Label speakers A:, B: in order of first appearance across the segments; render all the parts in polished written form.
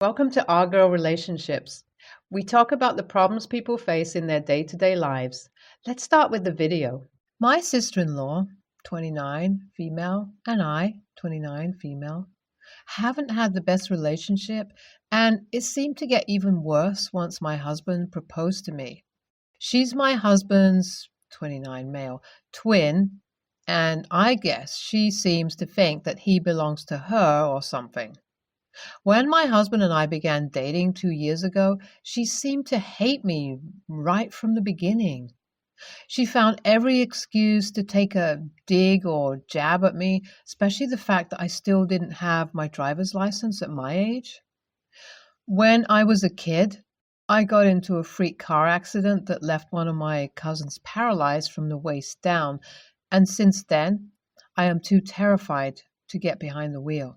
A: Welcome to Our Girl Relationships. We talk about the problems people face in their day-to-day lives. Let's start with the video. My sister-in-law, 29, female, and I, 29, female, haven't had the best relationship, and it seemed to get even worse once my husband proposed to me. She's my husband's, 29 male, twin, and I guess she seems to think that he belongs to her or something. When my husband and I began dating 2 years ago, she seemed to hate me right from the beginning. She found every excuse to take a dig or jab at me, especially the fact that I still didn't have my driver's license at my age. When I was a kid, I got into a freak car accident that left one of my cousins paralyzed from the waist down, and since then, I am too terrified to get behind the wheel.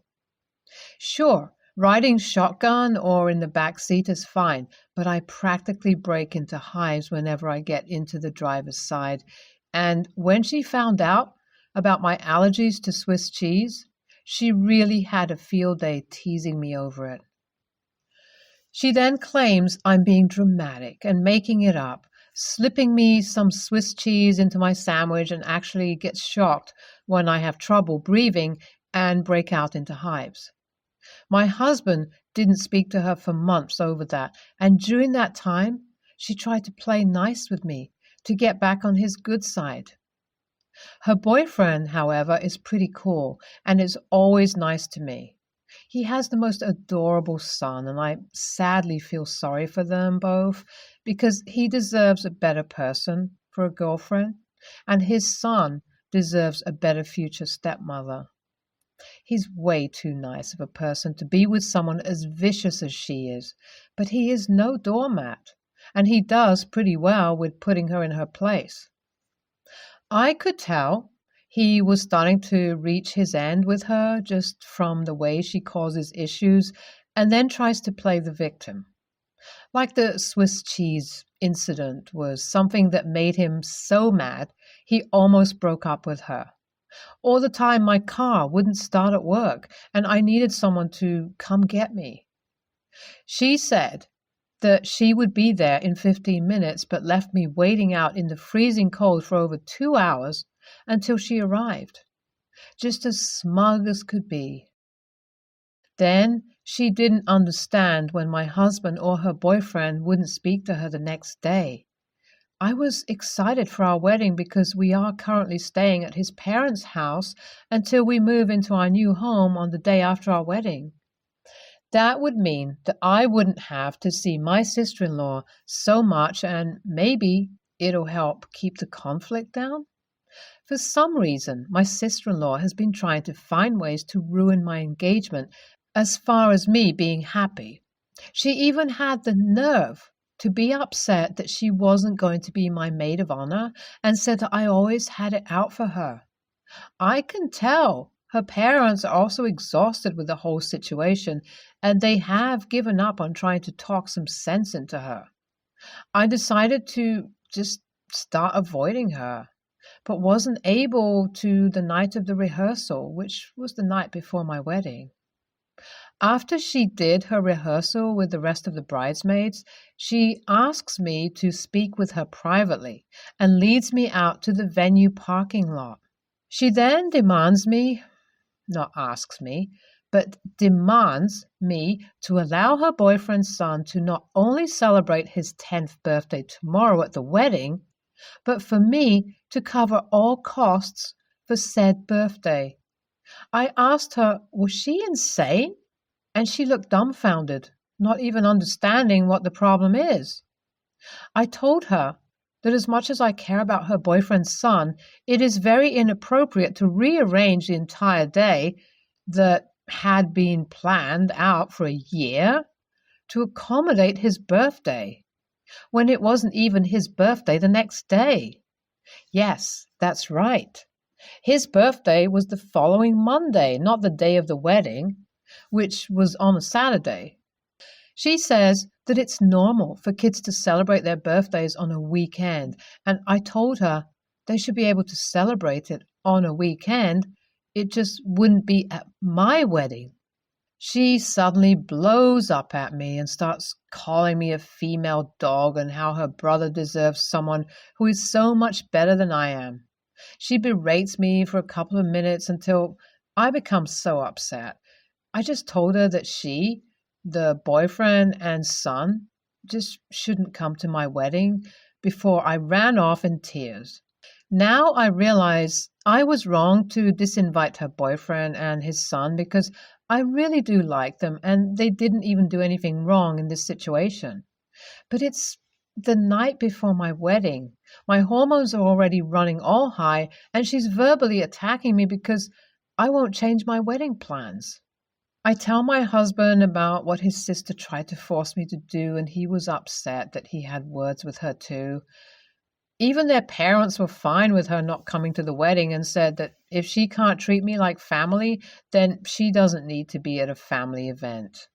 A: Sure, riding shotgun or in the back seat is fine, but I practically break into hives whenever I get into the driver's side. And when she found out about my allergies to Swiss cheese, she really had a field day teasing me over it. She then claims I'm being dramatic and making it up, slipping me some Swiss cheese into my sandwich, and actually gets shocked when I have trouble breathing and break out into hives. My husband didn't speak to her for months over that, and during that time, she tried to play nice with me to get back on his good side. Her boyfriend, however, is pretty cool and is always nice to me. He has the most adorable son, and I sadly feel sorry for them both because he deserves a better person for a girlfriend, and his son deserves a better future stepmother. He's way too nice of a person to be with someone as vicious as she is, but he is no doormat, and he does pretty well with putting her in her place. I could tell he was starting to reach his end with her just from the way she causes issues and then tries to play the victim. Like the Swiss cheese incident was something that made him so mad he almost broke up with her. All the time my car wouldn't start at work and I needed someone to come get me. She said that she would be there in 15 minutes but left me waiting out in the freezing cold for over 2 hours until she arrived, just as smug as could be. Then she didn't understand when my husband or her boyfriend wouldn't speak to her the next day. I was excited for our wedding because we are currently staying at his parents' house until we move into our new home on the day after our wedding. That would mean that I wouldn't have to see my sister-in-law so much, and maybe it'll help keep the conflict down. For some reason, my sister-in-law has been trying to find ways to ruin my engagement as far as me being happy. She even had the nerve to be upset that she wasn't going to be my maid of honor and said that I always had it out for her. I can tell her parents are also exhausted with the whole situation, and they have given up on trying to talk some sense into her. I decided to just start avoiding her, but wasn't able to the night of the rehearsal, which was the night before my wedding. After she did her rehearsal with the rest of the bridesmaids, she asks me to speak with her privately and leads me out to the venue parking lot. She then demands me, not asks me, but demands me to allow her boyfriend's son to not only celebrate his 10th birthday tomorrow at the wedding, but for me to cover all costs for said birthday. I asked her, was she insane? And she looked dumbfounded, not even understanding what the problem is. I told her that as much as I care about her boyfriend's son, it is very inappropriate to rearrange the entire day that had been planned out for a year to accommodate his birthday, when it wasn't even his birthday the next day. Yes, that's right. His birthday was the following Monday, not the day of the wedding, which was on a Saturday. She says that it's normal for kids to celebrate their birthdays on a weekend, and I told her they should be able to celebrate it on a weekend. It just wouldn't be at my wedding. She suddenly blows up at me and starts calling me a female dog and how her brother deserves someone who is so much better than I am. She berates me for a couple of minutes until I become so upset. I just told her that she, the boyfriend and son, just shouldn't come to my wedding before I ran off in tears. Now I realize I was wrong to disinvite her boyfriend and his son because I really do like them and they didn't even do anything wrong in this situation. But it's the night before my wedding. My hormones are already running all high, and she's verbally attacking me because I won't change my wedding plans. I tell my husband about what his sister tried to force me to do, and he was upset that he had words with her too. Even their parents were fine with her not coming to the wedding and said that if she can't treat me like family, then she doesn't need to be at a family event.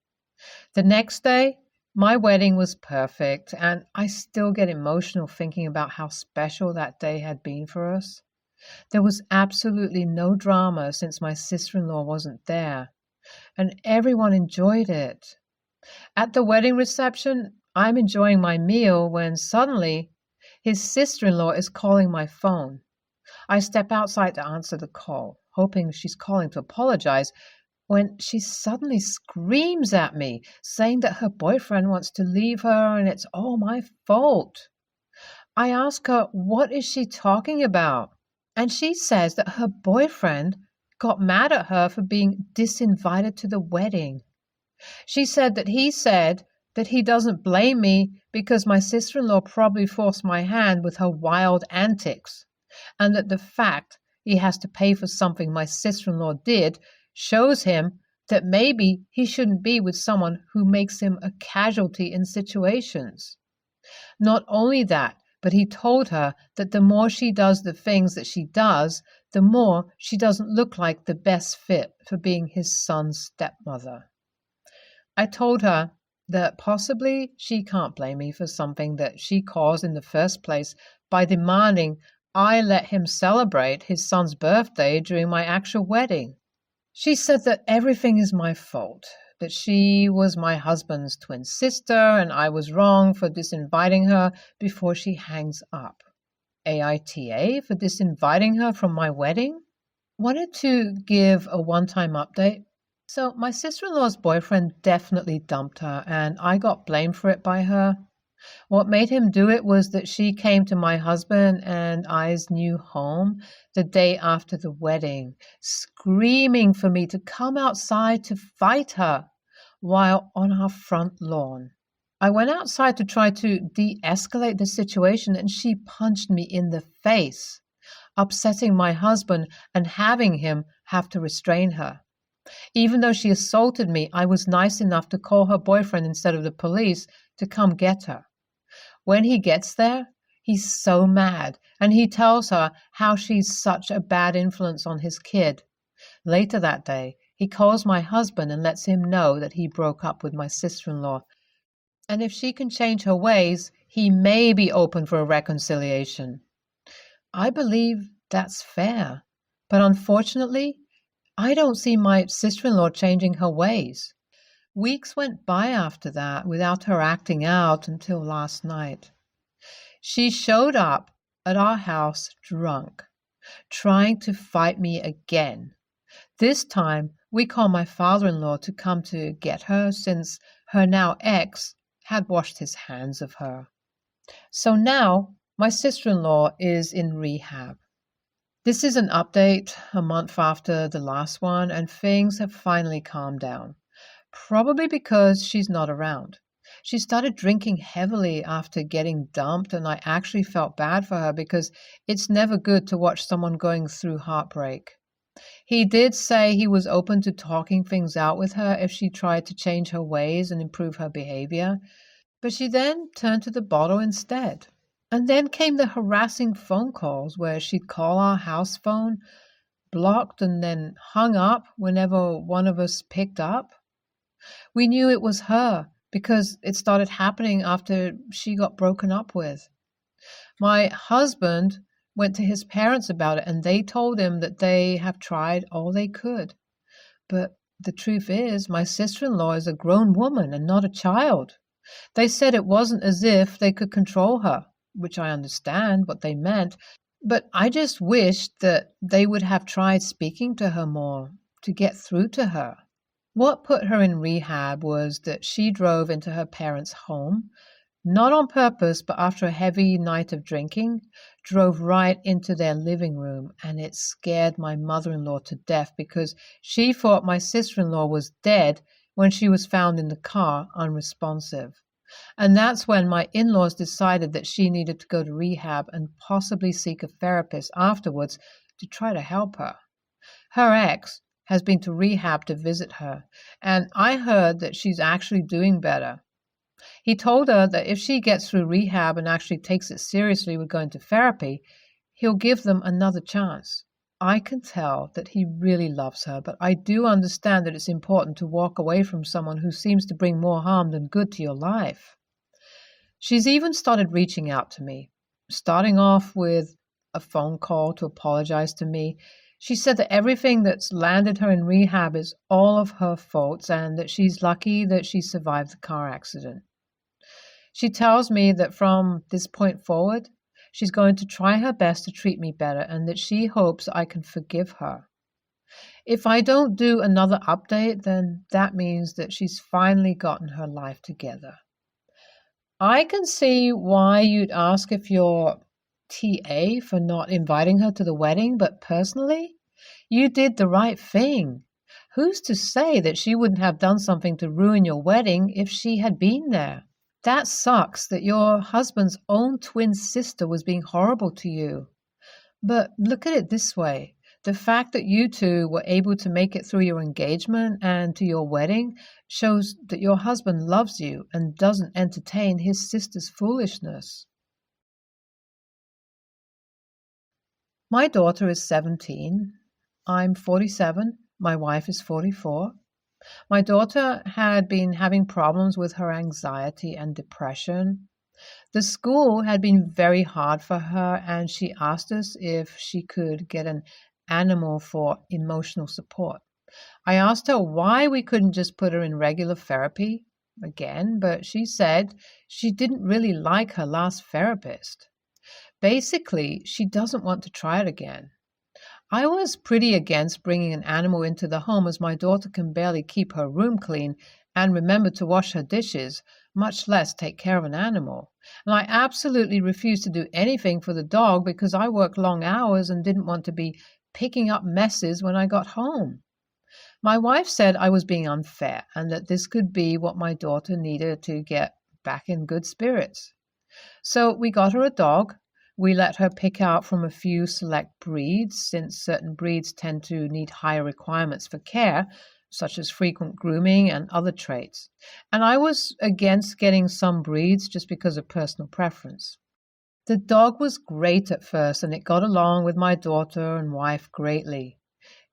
A: The next day, my wedding was perfect, and I still get emotional thinking about how special that day had been for us. There was absolutely no drama since my sister-in-law wasn't there, and everyone enjoyed it. At the wedding reception, I'm enjoying my meal when suddenly his sister-in-law is calling my phone. I step outside to answer the call, hoping she's calling to apologize, when she suddenly screams at me, saying that her boyfriend wants to leave her and it's all my fault. I ask her, what is she talking about? And she says that her boyfriend got mad at her for being disinvited to the wedding. She said that he doesn't blame me because my sister-in-law probably forced my hand with her wild antics, and that the fact he has to pay for something my sister-in-law did shows him that maybe he shouldn't be with someone who makes him a casualty in situations. Not only that, but he told her that the more she does the things that she does, the more she doesn't look like the best fit for being his son's stepmother. I told her that possibly she can't blame me for something that she caused in the first place by demanding I let him celebrate his son's birthday during my actual wedding. She said that everything is my fault, that she was my husband's twin sister and I was wrong for disinviting her before she hangs up. AITA for disinviting her from my wedding? Wanted to give a one-time update. So my sister-in-law's boyfriend definitely dumped her and I got blamed for it by her. What made him do it was that she came to my husband and I's new home the day after the wedding, screaming for me to come outside to fight her while on our front lawn. I went outside to try to de-escalate the situation and she punched me in the face, upsetting my husband and having him have to restrain her. Even though she assaulted me, I was nice enough to call her boyfriend instead of the police to come get her. When he gets there, he's so mad, and he tells her how she's such a bad influence on his kid. Later that day, he calls my husband and lets him know that he broke up with my sister-in-law, and if she can change her ways, he may be open for a reconciliation. I believe that's fair, but unfortunately, I don't see my sister-in-law changing her ways. Weeks went by after that without her acting out until last night. She showed up at our house drunk, trying to fight me again. This time, we called my father-in-law to come to get her since her now ex had washed his hands of her. So now, my sister-in-law is in rehab. This is an update a month after the last one, and things have finally calmed down. Probably because she's not around. She started drinking heavily after getting dumped, and I actually felt bad for her because it's never good to watch someone going through heartbreak. He did say he was open to talking things out with her if she tried to change her ways and improve her behavior, but she then turned to the bottle instead. And then came the harassing phone calls where she'd call our house phone, blocked and then hung up whenever one of us picked up. We knew it was her because it started happening after she got broken up with. My husband went to his parents about it and they told him that they have tried all they could, but The truth is, my sister-in-law is a grown woman and not a child. They said it wasn't as if they could control her, which I understand what they meant, but I just wished that they would have tried speaking to her more to get through to her. What put her in rehab was that she drove into her parents' home, not on purpose, but after a heavy night of drinking, drove right into their living room, and it scared my mother-in-law to death because she thought my sister-in-law was dead when she was found in the car unresponsive. And that's when my in-laws decided that she needed to go to rehab and possibly seek a therapist afterwards to try to help her. Her ex has been to rehab to visit her, and I heard that she's actually doing better. He told her that if she gets through rehab and actually takes it seriously with going to therapy, he'll give them another chance. I can tell that he really loves her, but I do understand that it's important to walk away from someone who seems to bring more harm than good to your life. She's even started reaching out to me, starting off with a phone call to apologize to me. She said that everything that's landed her in rehab is all of her faults and that she's lucky that she survived the car accident. She tells me that from this point forward, she's going to try her best to treat me better and that she hopes I can forgive her. If I don't do another update, then that means that she's finally gotten her life together. I can see why you'd ask if you're TA for not inviting her to the wedding, but personally, you did the right thing. Who's to say that she wouldn't have done something to ruin your wedding if she had been there? That sucks that your husband's own twin sister was being horrible to you. But look at it this way. The fact that you two were able to make it through your engagement and to your wedding shows that your husband loves you and doesn't entertain his sister's foolishness. My daughter is 17. I'm 47. My wife is 44. My daughter had been having problems with her anxiety and depression. The school had been very hard for her, and she asked us if she could get an animal for emotional support. I asked her why we couldn't just put her in regular therapy again, but she said she didn't really like her last therapist. Basically, she doesn't want to try it again. I was pretty against bringing an animal into the home as my daughter can barely keep her room clean and remember to wash her dishes, much less take care of an animal. And I absolutely refused to do anything for the dog because I worked long hours and didn't want to be picking up messes when I got home. My wife said I was being unfair and that this could be what my daughter needed to get back in good spirits. So we got her a dog. We let her pick out from a few select breeds, since certain breeds tend to need higher requirements for care, such as frequent grooming and other traits. And I was against getting some breeds just because of personal preference. The dog was great at first, and it got along with my daughter and wife greatly.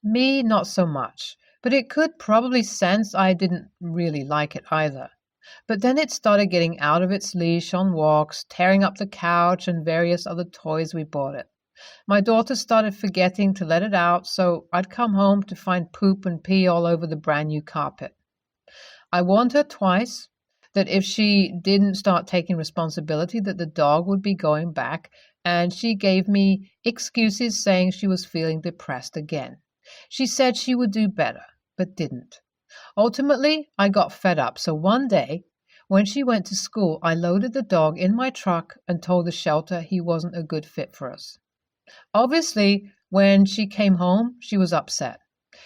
A: Me, not so much, but it could probably sense I didn't really like it either. But then it started getting out of its leash on walks, tearing up the couch and various other toys we bought it. My daughter started forgetting to let it out, so I'd come home to find poop and pee all over the brand new carpet. I warned her twice that if she didn't start taking responsibility, that the dog would be going back, and she gave me excuses saying she was feeling depressed again. She said she would do better, but didn't. Ultimately, I got fed up, so one day, when she went to school, I loaded the dog in my truck and told the shelter he wasn't a good fit for us. Obviously, when she came home, she was upset.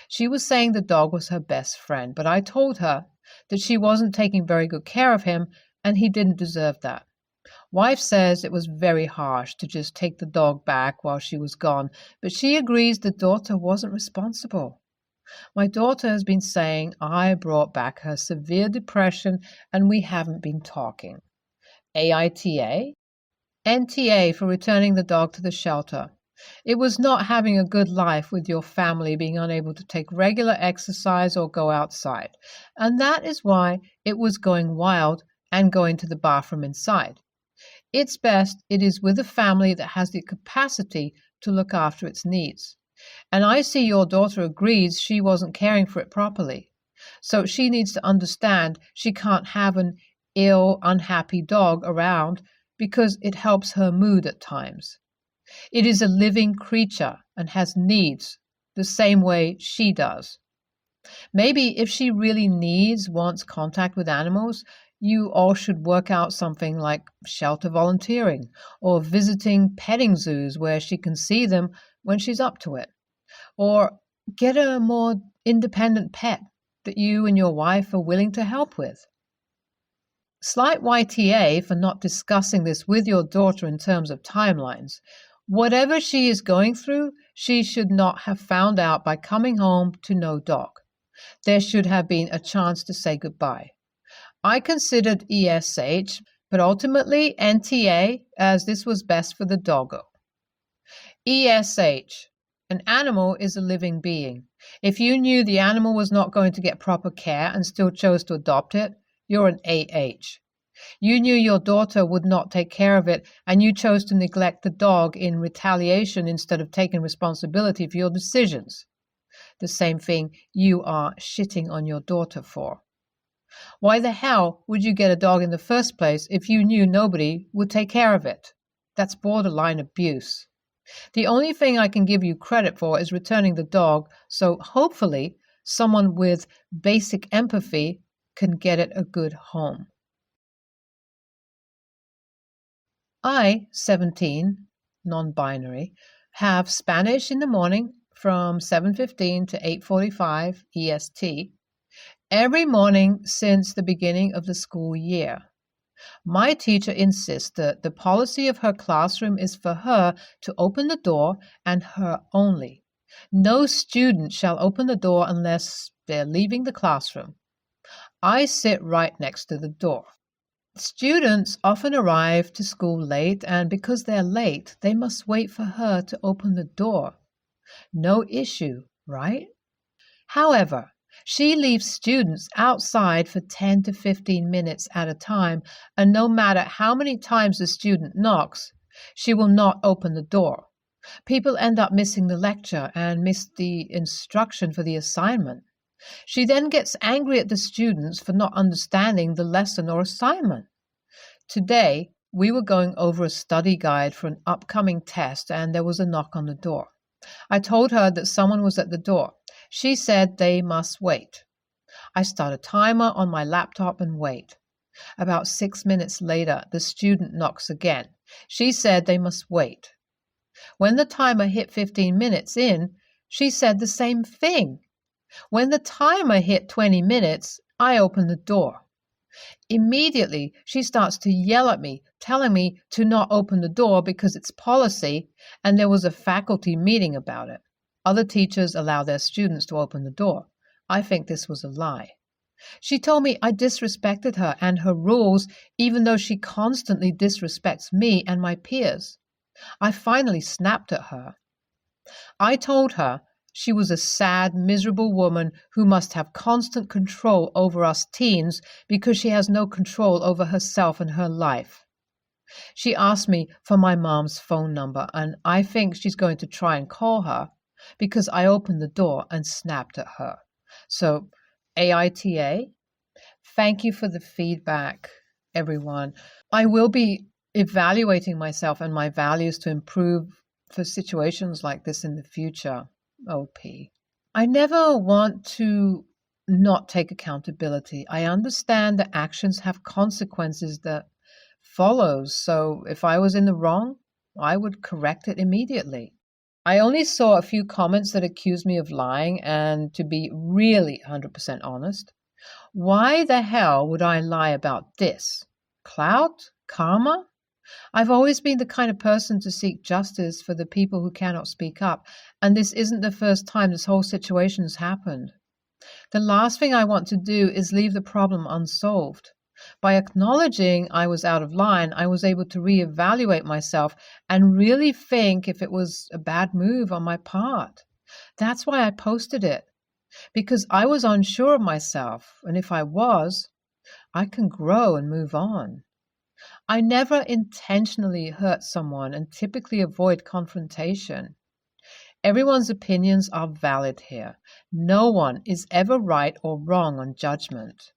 A: She was saying the dog was her best friend, but I told her that she wasn't taking very good care of him and he didn't deserve that. Wife says it was very harsh to just take the dog back while she was gone, but she agrees the daughter wasn't responsible. My daughter has been saying I brought back her severe depression and we haven't been talking. AITA? NTA for returning the dog to the shelter. It was not having a good life with your family being unable to take regular exercise or go outside. And that is why it was going wild and going to the bathroom inside. It's best it is with a family that has the capacity to look after its needs. And I see your daughter agrees she wasn't caring for it properly. So she needs to understand she can't have an ill, unhappy dog around because it helps her mood at times. It is a living creature and has needs the same way she does. Maybe if she really wants contact with animals, you all should work out something like shelter volunteering or visiting petting zoos where she can see them when she's up to it. Or get a more independent pet that you and your wife are willing to help with. Slight YTA for not discussing this with your daughter in terms of timelines. Whatever she is going through, she should not have found out by coming home to no dog. There should have been a chance to say goodbye. I considered ESH, but ultimately NTA, as this was best for the doggo. ESH. An animal is a living being. If you knew the animal was not going to get proper care and still chose to adopt it, you're an AH. You knew your daughter would not take care of it, and you chose to neglect the dog in retaliation instead of taking responsibility for your decisions. The same thing you are shitting on your daughter for. Why the hell would you get a dog in the first place if you knew nobody would take care of it? That's borderline abuse. The only thing I can give you credit for is returning the dog, so hopefully someone with basic empathy can get it a good home. I, 17, non-binary, have Spanish in the morning from 7:15 to 8:45 EST every morning since the beginning of the school year. My teacher insists that the policy of her classroom is for her to open the door and her only. No student shall open the door unless they're leaving the classroom. I sit right next to the door. Students often arrive to school late, and because they're late, they must wait for her to open the door. No issue, right? However, she leaves students outside for 10 to 15 minutes at a time, and no matter how many times the student knocks, she will not open the door. People end up missing the lecture and miss the instruction for the assignment. She then gets angry at the students for not understanding the lesson or assignment. Today, we were going over a study guide for an upcoming test, and there was a knock on the door. I told her that someone was at the door. She said they must wait. I start a timer on my laptop and wait. About 6 minutes later, the student knocks again. She said they must wait. When the timer hit 15 minutes in, she said the same thing. When the timer hit 20 minutes, I opened the door. Immediately, she starts to yell at me, telling me to not open the door because it's policy, and there was a faculty meeting about it. Other teachers allow their students to open the door. I think this was a lie. She told me I disrespected her and her rules, even though she constantly disrespects me and my peers. I finally snapped at her. I told her she was a sad, miserable woman who must have constant control over us teens because she has no control over herself and her life. She asked me for my mom's phone number, and I think she's going to try and call her because I opened the door and snapped at her. So, AITA, thank you for the feedback, everyone. I will be evaluating myself and my values to improve for situations like this in the future. OP. I never want to not take accountability. I understand that actions have consequences that follows, so if I was in the wrong, I would correct it immediately. I only saw a few comments that accused me of lying, and to be really 100% honest, why the hell would I lie about this? Clout? Karma? I've always been the kind of person to seek justice for the people who cannot speak up, and this isn't the first time this whole situation has happened. The last thing I want to do is leave the problem unsolved. By acknowledging I was out of line, I was able to reevaluate myself and really think if it was a bad move on my part. That's why I posted it, because I was unsure of myself, and if I was, I can grow and move on. I never intentionally hurt someone and typically avoid confrontation. Everyone's opinions are valid here. No one is ever right or wrong on judgment.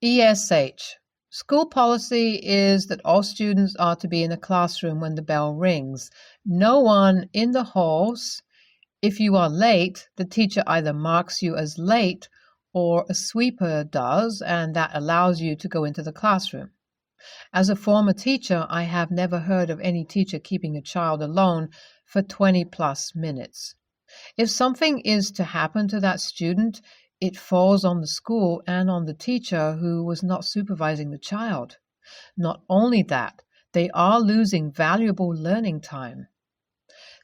A: ESH. School policy is that all students are to be in the classroom when the bell rings. No one in the halls. If you are late, the teacher either marks you as late or a sweeper does, and that allows you to go into the classroom. As a former teacher, I have never heard of any teacher keeping a child alone for 20 plus minutes. If something is to happen to that student, it falls on the school and on the teacher who was not supervising the child. Not only that, they are losing valuable learning time.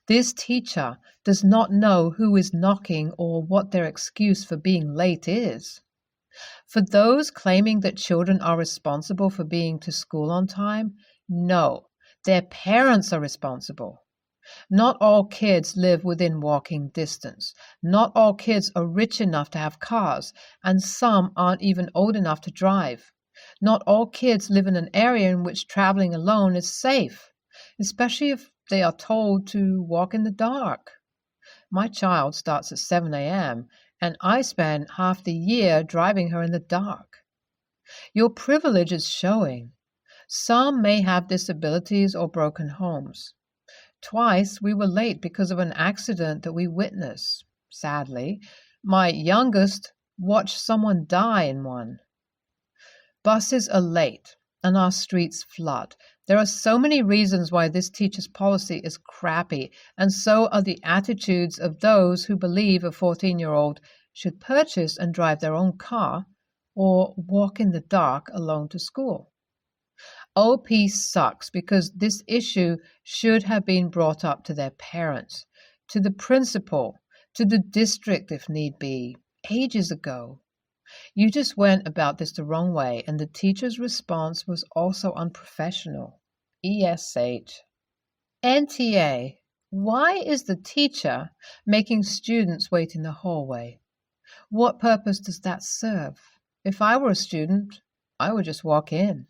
A: This teacher does not know who is knocking or what their excuse for being late is. For those claiming that children are responsible for being to school on time, no, their parents are responsible. Not all kids live within walking distance. Not all kids are rich enough to have cars, and some aren't even old enough to drive. Not all kids live in an area in which traveling alone is safe, especially if they are told to walk in the dark. My child starts at 7 a.m., and I spend half the year driving her in the dark. Your privilege is showing. Some may have disabilities or broken homes. Twice we were late because of an accident that we witnessed. Sadly, my youngest watched someone die in one. Buses are late and our streets flood. There are so many reasons why this teacher's policy is crappy, and so are the attitudes of those who believe a 14-year-old should purchase and drive their own car or walk in the dark alone to school. OP sucks because this issue should have been brought up to their parents, to the principal, to the district if need be, ages ago. You just went about this the wrong way, and the teacher's response was also unprofessional. ESH. NTA. Why is the teacher making students wait in the hallway? What purpose does that serve? If I were a student, I would just walk in.